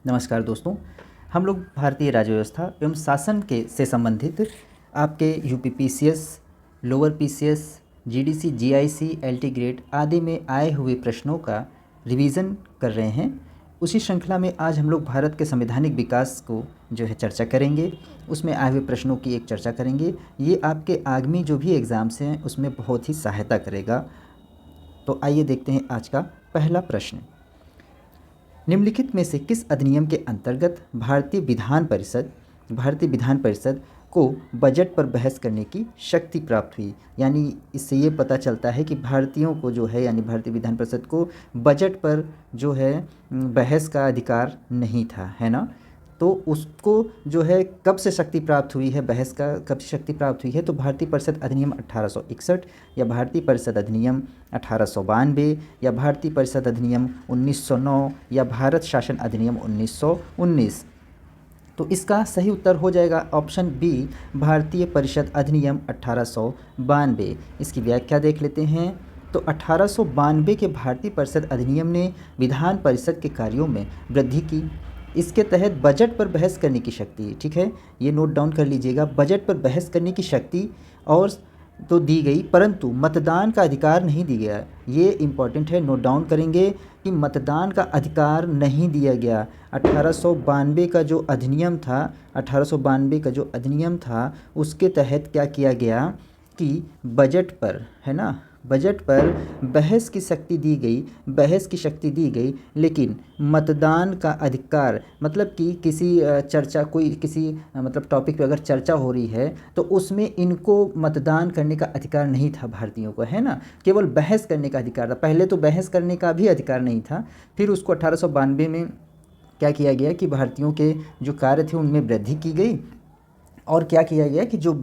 नमस्कार दोस्तों। हम लोग भारतीय राज्य व्यवस्था एवं शासन के से संबंधित आपके UP PCS, lower PCS, GDC, GIC, LT grade आदि में आए हुए प्रश्नों का रिवीजन कर रहे हैं। उसी श्रृंखला में आज हम लोग भारत के संवैधानिक विकास को जो है चर्चा करेंगे। उसमें आए हुए प्रश्नों की एक चर्चा करेंगे। ये आपके आगामी जो भी एग्ज़ाम्स हैं उसमें बहुत ही सहायता करेगा। तो आइए देखते हैं आज का पहला प्रश्न। निम्नलिखित में से किस अधिनियम के अंतर्गत भारतीय विधान परिषद को बजट पर बहस करने की शक्ति प्राप्त हुई? यानी इससे ये पता चलता है कि भारतीयों को जो है यानी भारतीय विधान परिषद को बजट पर जो है बहस का अधिकार नहीं था, है ना। तो उसको जो है कब से शक्ति प्राप्त हुई है, बहस का कब से शक्ति प्राप्त हुई है? तो भारतीय परिषद अधिनियम 1861 या भारतीय परिषद अधिनियम 1892 या भारतीय परिषद अधिनियम 1909 या भारत शासन अधिनियम 1919। तो इसका सही उत्तर हो जाएगा ऑप्शन बी, भारतीय परिषद अधिनियम 1892। इसकी व्याख्या देख लेते हैं। तो 1892 के भारतीय परिषद अधिनियम ने विधान परिषद के कार्यों में वृद्धि की। इसके तहत बजट पर बहस करने की शक्ति, ठीक है, ये नोट डाउन कर लीजिएगा, बजट पर बहस करने की शक्ति और तो दी गई, परंतु मतदान का अधिकार नहीं दिया गया। ये इम्पॉर्टेंट है, नोट डाउन करेंगे कि मतदान का अधिकार नहीं दिया गया। 1892 का जो अधिनियम था 1892 का जो अधिनियम था उसके तहत क्या किया गया कि बजट पर, है ना, बजट पर बहस की शक्ति दी गई, लेकिन मतदान का अधिकार, मतलब कि किसी चर्चा, कोई किसी मतलब टॉपिक पे अगर चर्चा हो रही है तो उसमें इनको मतदान करने का अधिकार नहीं था भारतीयों को, है ना, केवल बहस करने का अधिकार था। पहले तो बहस करने का भी अधिकार नहीं था, फिर उसको 1892 में क्या किया गया कि भारतीयों के जो कार्य थे उनमें वृद्धि की गई और क्या किया गया कि जो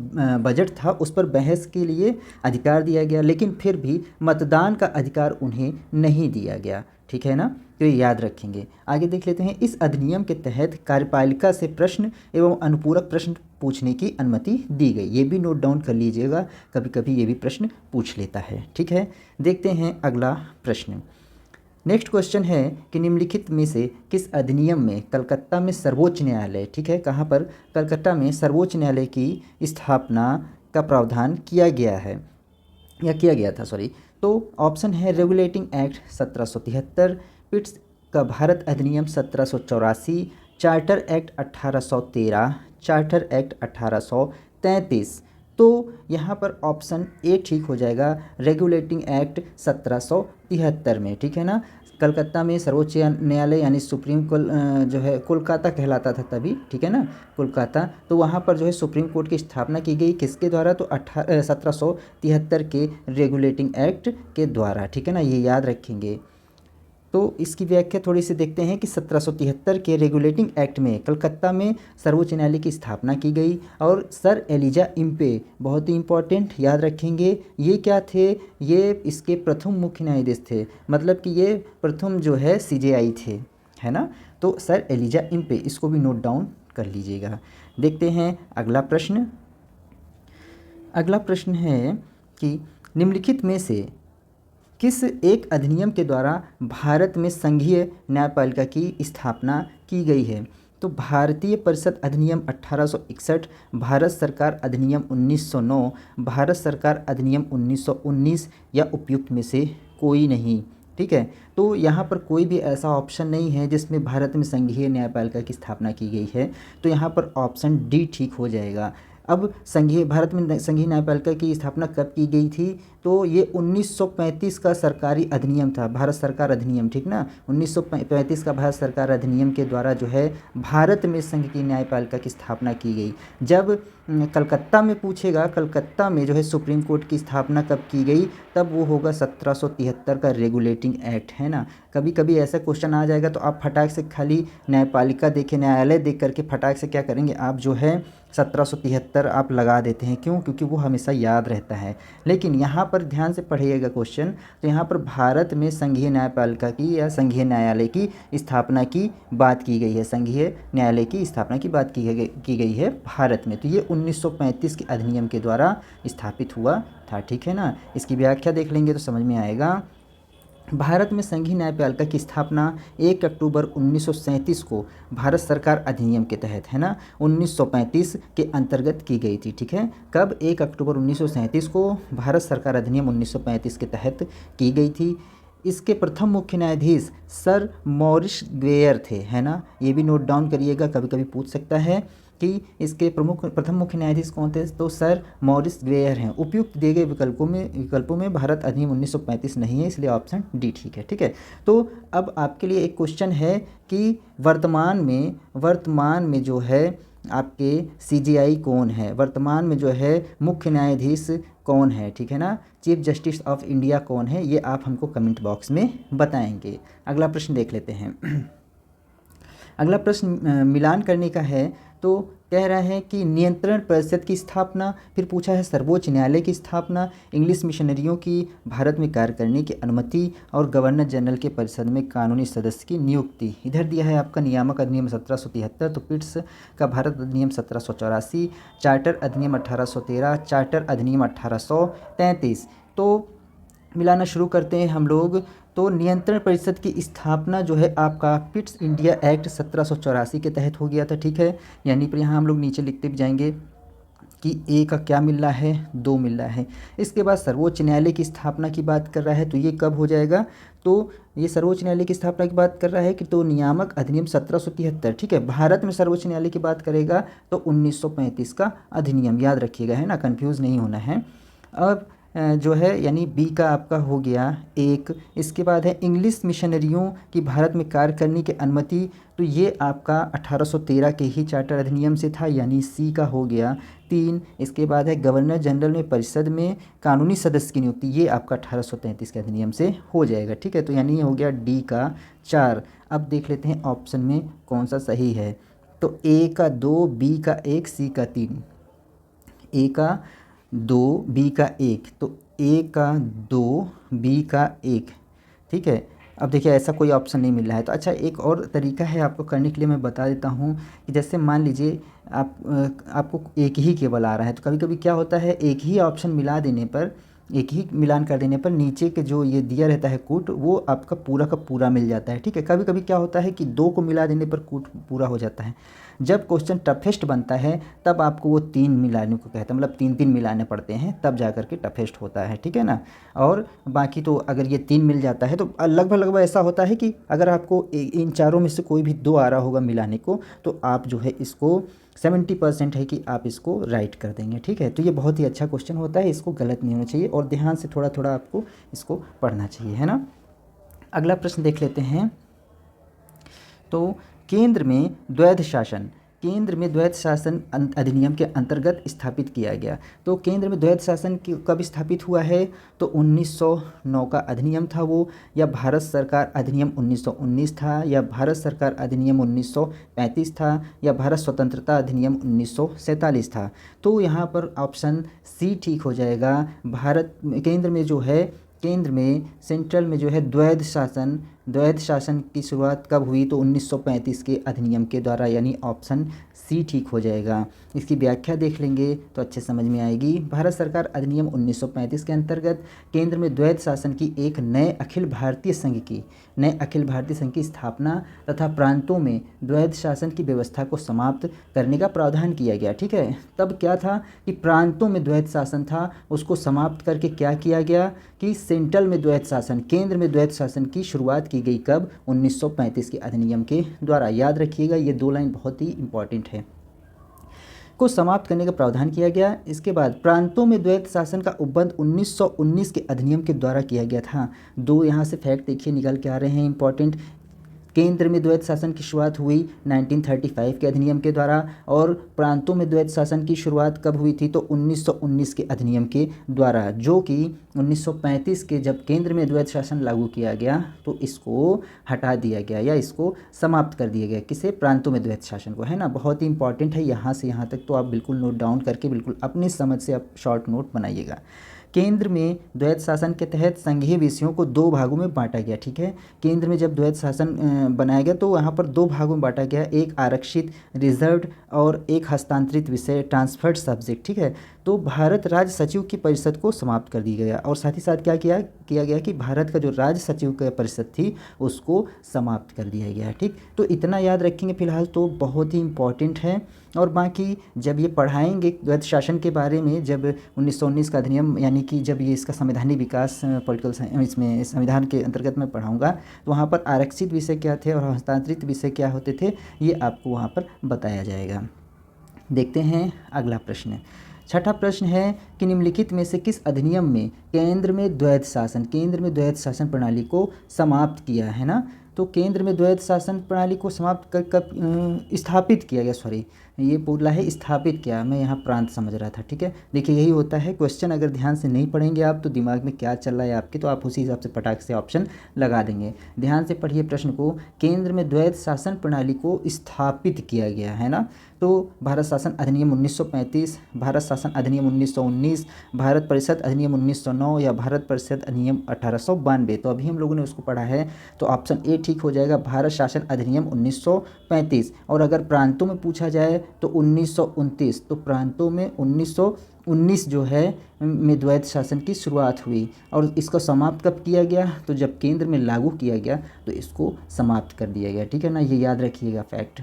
बजट था उस पर बहस के लिए अधिकार दिया गया, लेकिन फिर भी मतदान का अधिकार उन्हें नहीं दिया गया, ठीक है ना। तो ये याद रखेंगे। आगे देख लेते हैं। इस अधिनियम के तहत कार्यपालिका से प्रश्न एवं अनुपूरक प्रश्न पूछने की अनुमति दी गई। ये भी नोट डाउन कर लीजिएगा, कभी कभी ये भी प्रश्न पूछ लेता है, ठीक है। देखते हैं अगला प्रश्न। नेक्स्ट क्वेश्चन है कि निम्नलिखित में से किस अधिनियम में कलकत्ता में सर्वोच्च न्यायालय, ठीक है, कहाँ पर, कलकत्ता में सर्वोच्च न्यायालय की स्थापना का प्रावधान किया गया है या किया गया था, सॉरी। तो ऑप्शन है रेगुलेटिंग एक्ट 1773, पिट्स का भारत अधिनियम 1784, चार्टर एक्ट 1813, चार्टर एक्ट 1833। तो यहाँ पर ऑप्शन ए ठीक हो जाएगा, रेगुलेटिंग एक्ट 1773 में, ठीक है ना। कलकत्ता में सर्वोच्च न्यायालय यानी सुप्रीम जो है कोलकाता कहलाता था तभी, ठीक है ना, कोलकाता। तो वहाँ पर जो है सुप्रीम कोर्ट की स्थापना की गई, किसके द्वारा? तो 1773 के रेगुलेटिंग एक्ट के द्वारा, ठीक है ना, ये याद रखेंगे। तो इसकी व्याख्या थोड़ी सी देखते हैं कि 1773 के रेगुलेटिंग एक्ट में कलकत्ता में सर्वोच्च न्यायालय की स्थापना की गई और सर एलिजा इम्पे, बहुत ही इंपॉर्टेंट, याद रखेंगे, ये क्या थे? ये इसके प्रथम मुख्य न्यायाधीश थे, मतलब कि ये प्रथम जो है सीजेआई थे, है ना। तो सर एलिजा इम्पे, इसको भी नोट डाउन कर लीजिएगा। देखते हैं अगला प्रश्न। अगला प्रश्न है कि निम्नलिखित में से किस एक अधिनियम के द्वारा भारत में संघीय न्यायपालिका की स्थापना की गई है? तो भारतीय परिषद अधिनियम 1861, भारत सरकार अधिनियम 1909, भारत सरकार अधिनियम 1919 या उपयुक्त में से कोई नहीं, ठीक है। तो यहाँ पर कोई भी ऐसा ऑप्शन नहीं है जिसमें भारत में संघीय न्यायपालिका की स्थापना की गई है, तो यहाँ पर ऑप्शन डी ठीक हो जाएगा। अब भारत में संघीय न्यायपालिका की स्थापना कब की गई थी? तो ये 1935 का सरकारी अधिनियम था, भारत सरकार अधिनियम, ठीक ना। 1935 का भारत सरकार अधिनियम के द्वारा जो है भारत में संघ की न्यायपालिका की स्थापना की गई। जब कलकत्ता में पूछेगा, कलकत्ता में जो है सुप्रीम कोर्ट की स्थापना कब की गई, तब वो होगा 1773 का रेगुलेटिंग एक्ट, है ना। कभी कभी ऐसा क्वेश्चन आ जाएगा तो आप फटाक से खाली न्यायपालिका देखे, न्यायालय देख करके फटाक से क्या करेंगे, आप जो है 1773 आप लगा देते हैं। क्यों? क्योंकि वो हमेशा याद रहता है। लेकिन यहाँ पर ध्यान से पढ़िएगा क्वेश्चन, तो यहाँ पर भारत में संघीय न्यायपालिका की या संघीय न्यायालय की स्थापना की बात की गई है, संघीय न्यायालय की स्थापना की बात की गई है भारत में। तो ये 1935 के अधिनियम के द्वारा स्थापित हुआ था, ठीक है ना। इसकी व्याख्या देख लेंगे तो समझ में आएगा। भारत में संघीय न्यायपालिका की स्थापना 1 अक्टूबर 1937 को भारत सरकार अधिनियम के तहत, है ना, 1935 के अंतर्गत की गई थी। ठीक है, कब? 1 अक्टूबर 1937 को भारत सरकार अधिनियम 1935 के तहत की गई थी। इसके प्रथम मुख्य न्यायाधीश सर मॉरिस ग्वेयर थे, है ना, ये भी नोट डाउन करिएगा, कभी कभी पूछ सकता है कि इसके प्रथम मुख्य न्यायाधीश कौन थे, तो सर मॉरिस ग्वेयर हैं। उपयुक्त दिए गए विकल्पों में भारत अधिनियम 1935 नहीं है, इसलिए ऑप्शन डी ठीक है। ठीक है, तो अब आपके लिए एक क्वेश्चन है कि वर्तमान में जो है आपके सीजेआई कौन है, वर्तमान में जो है मुख्य न्यायाधीश कौन है, ठीक है ना, चीफ जस्टिस ऑफ इंडिया कौन है, ये आप हमको कमेंट बॉक्स में बताएंगे। अगला प्रश्न देख लेते हैं। अगला प्रश्न मिलान करने का है, तो कह रहा है कि नियंत्रण परिषद की स्थापना, फिर पूछा है सर्वोच्च न्यायालय की स्थापना, इंग्लिश मिशनरियों की भारत में कार्य करने की अनुमति और गवर्नर जनरल के परिषद में कानूनी सदस्य की नियुक्ति। इधर दिया है आपका नियामक अधिनियम 1773, तो पिट्स का भारत अधिनियम 1784, चार्टर अधिनियम 1813, चार्टर अधिनियम 1833। तो मिलाना शुरू करते हैं हम लोग। तो नियंत्रण परिषद की स्थापना जो है आपका पिट्स इंडिया एक्ट 1784 के तहत हो गया था। ठीक है, यानी पर यहाँ हम लोग नीचे लिखते भी जाएंगे कि ए का क्या मिल रहा है, 2 मिल रहा है। इसके बाद सर्वोच्च न्यायालय की स्थापना की बात कर रहा है, तो ये कब हो जाएगा, तो ये सर्वोच्च न्यायालय की स्थापना की बात कर रहा है कि तो नियामक अधिनियम 1773। ठीक है, भारत में सर्वोच्च न्यायालय की बात करेगा तो 1935 का अधिनियम, याद रखिएगा, है ना, कंफ्यूज नहीं होना है। अब जो है यानी बी का आपका हो गया 1। इसके बाद है इंग्लिश मिशनरियों की भारत में कार्य करने की अनुमति, तो ये आपका 1813 के ही चार्टर अधिनियम से था, यानी सी का हो गया 3। इसके बाद है गवर्नर जनरल में परिषद में कानूनी सदस्य की नियुक्ति, ये आपका 1833 के अधिनियम से हो जाएगा। ठीक है, तो यानी ये हो गया डी का 4। अब देख लेते हैं ऑप्शन में कौन सा सही है, तो ए का 2, बी का 1, सी का 3। ए का 2, बी का 1, तो ए का 2, बी का 1। ठीक है, अब देखिए ऐसा कोई ऑप्शन नहीं मिल रहा है, तो अच्छा एक और तरीका है आपको करने के लिए, मैं बता देता हूँ कि जैसे मान लीजिए आपको एक ही केवल आ रहा है, तो कभी कभी क्या होता है एक ही ऑप्शन मिला देने पर, एक ही मिलान कर देने पर नीचे के जो ये दिया रहता है कूट, वो आपका पूरा का पूरा मिल जाता है। ठीक है, कभी कभी क्या होता है कि 2 को मिला देने पर कूट पूरा हो जाता है। जब क्वेश्चन टफेस्ट बनता है तब आपको वो 3 मिलाने को कहता है, मतलब 3 मिलाने पड़ते हैं, तब जा कर के टफेस्ट होता है। ठीक है ना, और बाकी तो अगर ये 3 मिल जाता है तो लगभग ऐसा होता है कि अगर आपको इन चारों में से कोई भी 2 आ रहा होगा मिलाने को, तो आप जो है इसको 70% है कि आप इसको राइट कर देंगे। ठीक है, तो ये बहुत ही अच्छा क्वेश्चन होता है, इसको गलत नहीं होना चाहिए और ध्यान से थोड़ा थोड़ा आपको इसको पढ़ना चाहिए, है ना। अगला प्रश्न देख लेते हैं। तो केंद्र में द्वैध शासन अधिनियम के अंतर्गत स्थापित किया गया। तो केंद्र में द्वैध शासन कब स्थापित हुआ है, तो 1909 का अधिनियम था वो, या भारत सरकार अधिनियम 1919 था, या भारत सरकार अधिनियम 1935 था, या भारत स्वतंत्रता अधिनियम 1947 था। तो यहाँ पर ऑप्शन सी ठीक हो जाएगा। केंद्र में सेंट्रल में जो है द्वैध शासन की शुरुआत कब हुई, तो 1935 के अधिनियम के द्वारा, यानी ऑप्शन सी ठीक हो जाएगा। इसकी व्याख्या देख लेंगे तो अच्छे समझ में आएगी। भारत सरकार अधिनियम 1935 के अंतर्गत केंद्र में द्वैध शासन की एक नए अखिल भारतीय संघ की स्थापना तथा प्रांतों में द्वैध शासन की व्यवस्था को समाप्त करने का प्रावधान किया गया। ठीक है, तब क्या था कि प्रांतों में द्वैध शासन था, उसको समाप्त करके क्या किया गया कि सेंट्रल में द्वैध शासन, केंद्र में द्वैध शासन की शुरुआत की गई कब, 1935 के अधिनियम के द्वारा। याद रखिएगा, ये 2 लाइन बहुत ही इंपॉर्टेंट है, को समाप्त करने का प्रावधान किया गया। इसके बाद प्रांतों में द्वैध शासन का उपबंध 1919 के अधिनियम के द्वारा किया गया था। 2 यहाँ से फैक्ट देखिए निकल के आ रहे हैं इंपॉर्टेंट। केंद्र में द्वैध शासन की शुरुआत हुई 1935 के अधिनियम के द्वारा, और प्रांतों में द्वैध शासन की शुरुआत कब हुई थी, तो 1919 के अधिनियम के द्वारा, जो कि 1935 के जब केंद्र में द्वैध शासन लागू किया गया तो इसको हटा दिया गया या इसको समाप्त कर दिया गया। किसे, प्रांतों में द्वैध शासन को, है ना। बहुत ही इंपॉर्टेंट है, यहाँ से यहाँ तक तो आप बिल्कुल नोट डाउन करके बिल्कुल अपनी समझ से आप शॉर्ट नोट बनाइएगा। केंद्र में द्वैध शासन के तहत संघीय विषयों को 2 भागों में बांटा गया। ठीक है, केंद्र में जब द्वैध शासन बनाया गया तो यहाँ पर 2 भागों में बांटा गया, एक आरक्षित रिजर्व्ड और एक हस्तांतरित विषय ट्रांसफर्ड सब्जेक्ट। ठीक है, तो भारत राज्य सचिव की परिषद को समाप्त कर दिया गया, और साथ ही साथ क्या किया गया कि भारत का जो राज्य सचिव की परिषद थी उसको समाप्त कर दिया गया। ठीक, तो इतना याद रखेंगे फिलहाल, तो बहुत ही इम्पॉर्टेंट है। और बाकी जब ये पढ़ाएंगे द्वैध शासन के बारे में, जब 1919 का अधिनियम यानी कि जब ये इसका संवैधानिक विकास पॉलिटिकल इसमें संविधान के अंतर्गत मैं पढ़ाऊँगा, तो वहाँ पर आरक्षित विषय क्या थे और हस्तांतरित विषय क्या होते थे ये आपको वहाँ पर बताया जाएगा। देखते हैं अगला प्रश्न। छठा प्रश्न है कि निम्नलिखित में से किस अधिनियम में केंद्र में द्वैध शासन प्रणाली को समाप्त किया है ना। तो केंद्र में द्वैध शासन प्रणाली को समाप्त कब स्थापित किया गया, सॉरी ये बोला है स्थापित किया, मैं यहाँ प्रांत समझ रहा था। ठीक है, देखिए यही होता है, क्वेश्चन अगर ध्यान से नहीं पढ़ेंगे आप तो दिमाग में क्या चल रहा है आपके, तो आप उसी हिसाब से पटाख से ऑप्शन लगा देंगे। ध्यान से पढ़िए प्रश्न को, केंद्र में द्वैध शासन प्रणाली को स्थापित किया गया है ना। तो भारत शासन अधिनियम 1935, भारत शासन अधिनियम 1919, भारत परिषद अधिनियम 1909 या भारत परिषद अधिनियम 1892। तो अभी हम लोगों ने उसको पढ़ा है, तो ऑप्शन ए ठीक हो जाएगा, भारत शासन अधिनियम 1935। और अगर प्रांतों में पूछा जाए तो 1929, तो प्रांतों में 1919 जो है में द्वैध शासन की शुरुआत हुई। और इसको समाप्त कब किया गया, तो जब केंद्र में लागू किया गया तो इसको समाप्त कर दिया गया। ठीक है ना, ये याद रखिएगा फैक्ट।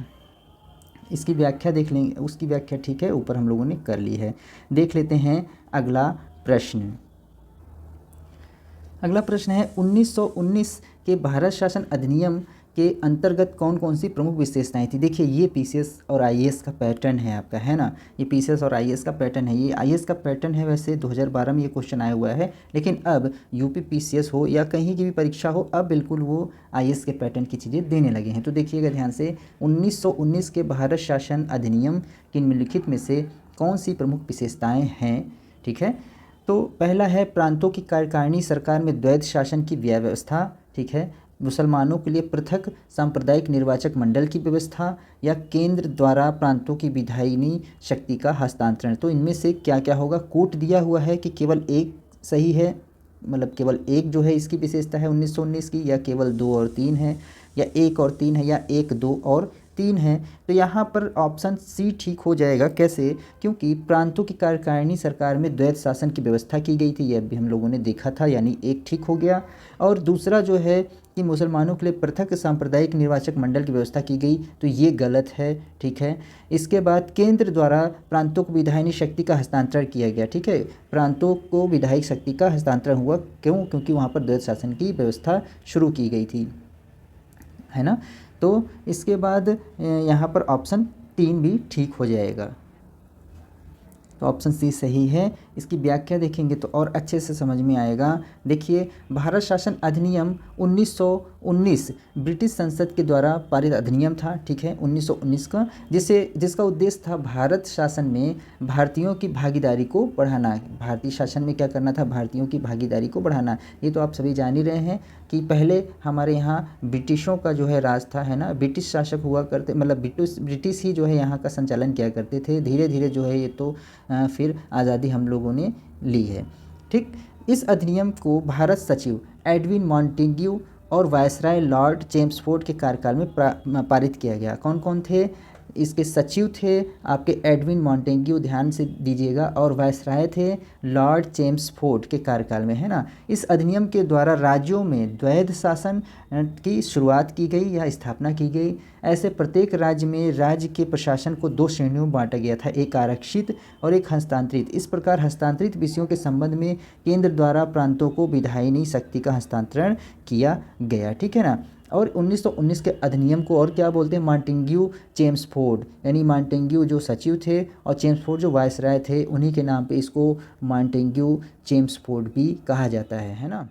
इसकी व्याख्या देख लेंगे, उसकी व्याख्या ठीक है ऊपर हम लोगों ने कर ली है। देख लेते हैं अगला प्रश्न। अगला प्रश्न है 1919 के भारत शासन अधिनियम के अंतर्गत कौन कौन सी प्रमुख विशेषताएं थी। देखिए ये पीसीएस और आईएएस का पैटर्न है आपका, है ना, ये पीसीएस और आईएएस का पैटर्न है। ये आईएएस का पैटर्न है, वैसे 2012 में ये क्वेश्चन आया हुआ है, लेकिन अब यूपी पीसीएस हो या कहीं की भी परीक्षा हो, अब बिल्कुल वो आईएएस के पैटर्न की चीज़ें देने लगे हैं। तो देखिएगा ध्यान से, 1919 के भारत शासन अधिनियम की निम्नलिखित में से कौन सी प्रमुख विशेषताएँ हैं। ठीक है, तो पहला है प्रांतों की कार्यकारिणी सरकार में द्वैध शासन की व्यवस्था। ठीक है, मुसलमानों के लिए पृथक सांप्रदायिक निर्वाचक मंडल की व्यवस्था, या केंद्र द्वारा प्रांतों की विधायिनी शक्ति का हस्तांतरण। तो इनमें से क्या क्या होगा, कोट दिया हुआ है कि केवल एक सही है, मतलब केवल एक जो है इसकी विशेषता है 1919 की, या केवल 2 और 3 है, या 1 और 3 है, या 1, 2 और 3 है। तो यहाँ पर ऑप्शन सी ठीक हो जाएगा। कैसे, क्योंकि प्रांतों की कार्यकारिणी सरकार में द्वैध शासन की व्यवस्था की गई थी, यह भी हम लोगों ने देखा था, यानी एक ठीक हो गया। और दूसरा जो है कि मुसलमानों के लिए पृथक सांप्रदायिक निर्वाचक मंडल की व्यवस्था की गई, तो ये गलत है। ठीक है, इसके बाद केंद्र द्वारा प्रांतों को विधायिनी शक्ति का हस्तांतरण किया गया। ठीक है, प्रांतों को विधायिक शक्ति का हस्तांतरण हुआ, क्यों, क्योंकि वहाँ पर द्वैध शासन की व्यवस्था शुरू की गई थी, है ना। तो इसके बाद यहाँ पर ऑप्शन 3 भी ठीक हो जाएगा, तो ऑप्शन सी सही है। इसकी व्याख्या देखेंगे तो और अच्छे से समझ में आएगा। देखिए, भारत शासन अधिनियम 1919 ब्रिटिश संसद के द्वारा पारित अधिनियम था। ठीक है, 1919 का, जिसका उद्देश्य था भारत शासन में भारतीयों की भागीदारी को बढ़ाना। भारतीय शासन में क्या करना था, भारतीयों की भागीदारी को बढ़ाना। ये तो आप सभी जान ही रहे हैं कि पहले हमारे यहाँ ब्रिटिशों का जो है राज था, है ना, ब्रिटिश शासक हुआ करते, मतलब ब्रिटिश ही जो है यहाँ का संचालन किया करते थे। धीरे धीरे जो है ये तो फिर आज़ादी हम लोगों ने ली है। ठीक, इस अधिनियम को भारत सचिव एडविन मॉन्टेग्यू और वायसराय लॉर्ड चेम्सफोर्ड के कार्यकाल में पारित किया गया। कौन कौन थे इसके सचिव, थे आपके एडविन मॉन्टेग्यू, ध्यान से दीजिएगा, और वायसराय थे लॉर्ड चेम्सफोर्ड के कार्यकाल में, है ना। इस अधिनियम के द्वारा राज्यों में द्वैध शासन की शुरुआत की गई या स्थापना की गई। ऐसे प्रत्येक राज्य में राज्य के प्रशासन को 2 श्रेणियों में बांटा गया था, एक आरक्षित और एक हस्तांतरित। इस प्रकार हस्तांतरित विषयों के संबंध में केंद्र द्वारा प्रांतों को विधायिनी शक्ति का हस्तांतरण किया गया। ठीक है ना। और 1919 के अधिनियम को और क्या बोलते हैं, मॉन्टेग्यू चेम्सफोर्ड, यानी मॉन्टेग्यू जो सचिव थे और चेम्सफोर्ड जो वायसराय थे, उन्हीं के नाम पे इसको मॉन्टेग्यू चेम्सफोर्ड भी कहा जाता है ना।